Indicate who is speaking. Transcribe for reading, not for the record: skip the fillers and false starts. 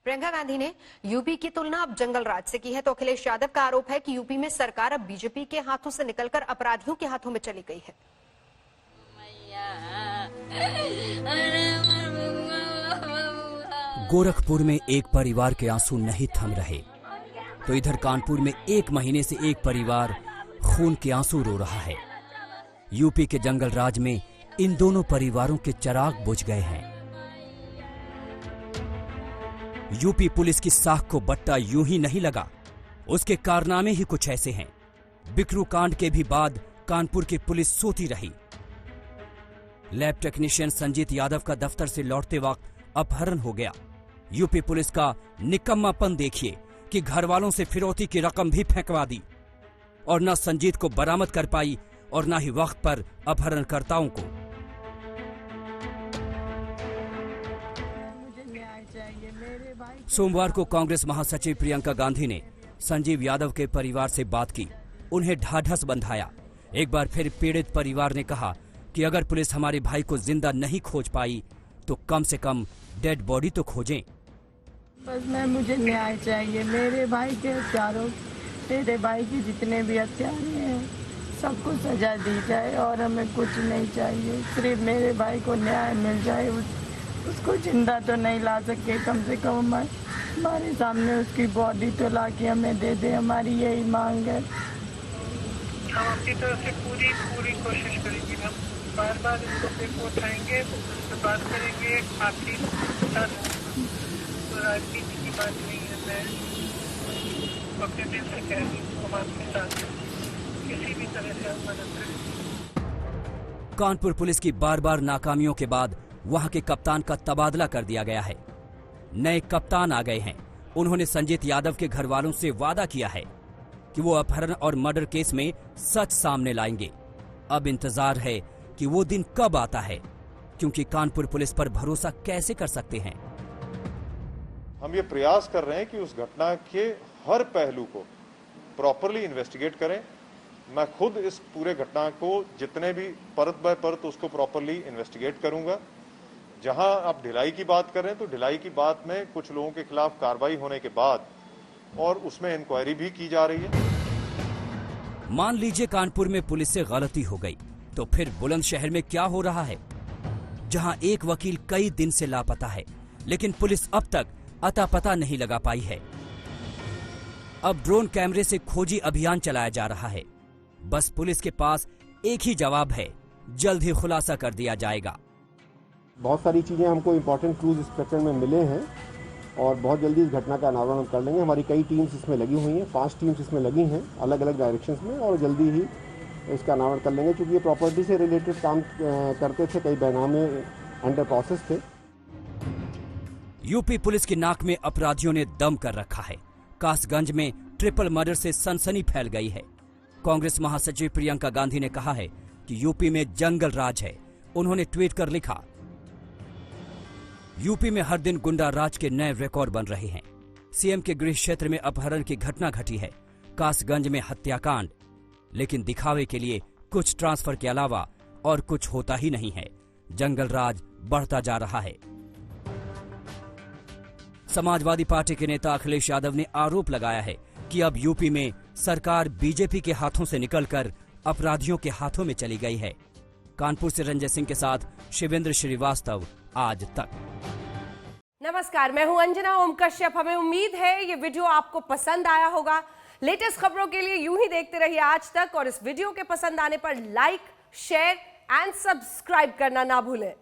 Speaker 1: प्रियंका गांधी ने यूपी की तुलना अब जंगल राज से की है, तो अखिलेश यादव का आरोप है कि यूपी में सरकार अब बीजेपी के हाथों से निकलकर अपराधियों के हाथों में चली गई है।
Speaker 2: गोरखपुर में एक परिवार के आंसू नहीं थम रहे, तो इधर कानपुर में 1 महीने से एक परिवार खून के आंसू रो रहा है। यूपी के जंगल राज में इन दोनों परिवारों के चिराग बुझ गए हैं। यूपी पुलिस की साख को बट्टा यूं ही नहीं लगा, उसके कारनामे ही कुछ ऐसे हैं। बिकरू कांड के भी बाद कानपुर की पुलिस सोती रही। लैब टेक्नीशियन संजीत यादव का दफ्तर से लौटते वक्त अपहरण हो गया। यूपी पुलिस का निकम्मापन देखिए कि घर वालों से फिरौती की रकम भी फेंकवा दी और न संजीत को बरामद कर पाई और न ही वक्त पर अपहरणकर्ताओं को। सोमवार को कांग्रेस महासचिव प्रियंका गांधी ने संजीव यादव के परिवार से बात की, उन्हें ढाढ़स बंधाया। एक बार फिर पीड़ित परिवार ने कहा कि अगर पुलिस हमारे भाई को जिंदा नहीं खोज पाई तो कम से कम डेड बॉडी तो खोजें।
Speaker 3: बस मुझे न्याय चाहिए। मेरे भाई के हत्यारों, मेरे भाई के जितने भी हत्यारे हैं सबको सजा दी जाए और हमें कुछ नहीं चाहिए, सिर्फ मेरे भाई को न्याय मिल जाए। उसको जिंदा तो नहीं ला सके, कम से कम हमारे सामने उसकी बॉडी तो ला के हमें दे दे, हमारी यही मांग है।
Speaker 4: हम आपकी तरफ से पूरी कोशिश करेंगे। हम बार बार इसको फिर उठाएंगे, उससे बात करेंगे। आपकी राजनीति की बात नहीं है, मैं अपने दिल से कह रही हूँ, हम आपके साथ किसी भी तरह से हम मदद करेंगे।
Speaker 2: कानपुर पुलिस की बार बार नाकामियों के बाद वहां के कप्तान का तबादला कर दिया गया है। नए कप्तान आ गए हैं। उन्होंने संजीत यादव के घर वालों से वादा किया है कि वो अपहरण और मर्डर केस में सच सामने लाएंगे। अब इंतजार है कि वो दिन कब आता है, क्योंकि कानपुर पुलिस पर भरोसा कैसे कर सकते हैं।
Speaker 5: हम ये प्रयास कर रहे हैं कि उस घटना के हर पहलू को प्रॉपरली इन्वेस्टिगेट करें। मैं खुद इस पूरे घटना को जितने भी परत बाय परत उसको प्रॉपरली इन्वेस्टिगेट करूंगा। जहां आप ढिलाई की बात करें तो ढिलाई की बात में कुछ लोगों के खिलाफ कार्रवाई होने के बाद और उसमें इंक्वायरी भी की जा रही है।
Speaker 2: मान लीजिए कानपुर में पुलिस से गलती हो गई, तो फिर बुलंदशहर में क्या हो रहा है, जहां एक वकील कई दिन से लापता है, लेकिन पुलिस अब तक अता पता नहीं लगा पाई है। अब ड्रोन कैमरे से खोजी अभियान चलाया जा रहा है। बस पुलिस के पास एक ही जवाब है, जल्द ही खुलासा कर दिया जाएगा।
Speaker 6: बहुत सारी चीज़ें हमको इम्पोर्टेंट क्लूज इस प्रकरण में मिले हैं और बहुत जल्दी इस घटना का अनावरण कर लेंगे। हमारी कई टीम्स इसमें लगी हुई हैं, 5 टीम्स इसमें लगी हैं अलग अलग डायरेक्शंस में, और जल्दी ही इसका अनावरण कर लेंगे। क्योंकि ये प्रॉपर्टी से रिलेटेड काम करते थे, कई बैनामे अंडर प्रोसेस थे।
Speaker 2: यूपी पुलिस की नाक में अपराधियों ने दम कर रखा है। कासगंज में ट्रिपल मर्डर से सनसनी फैल गई है। कांग्रेस महासचिव प्रियंका गांधी ने कहा है कि यूपी में जंगल राज है। उन्होंने ट्वीट कर लिखा, यूपी में हर दिन गुंडा राज के नए रिकॉर्ड बन रहे हैं। सीएम के गृह क्षेत्र में अपहरण की घटना घटी है, कासगंज में हत्याकांड, लेकिन दिखावे के लिए कुछ ट्रांसफर के अलावा और कुछ होता ही नहीं है। जंगल राज बढ़ता जा रहा है। समाजवादी पार्टी के नेता अखिलेश यादव ने आरोप लगाया है कि अब यूपी में सरकार बीजेपी के हाथों से निकलकर अपराधियों के हाथों में चली गई है। कानपुर से रंजय सिंह के साथ शिवेंद्र श्रीवास्तव, आज तक।
Speaker 7: नमस्कार, मैं हूं अंजना ओम कश्यप। हमें उम्मीद है ये वीडियो आपको पसंद आया होगा। लेटेस्ट खबरों के लिए यूं ही देखते रहिए आज तक, और इस वीडियो के पसंद आने पर लाइक, शेयर एंड सब्सक्राइब करना ना भूलें।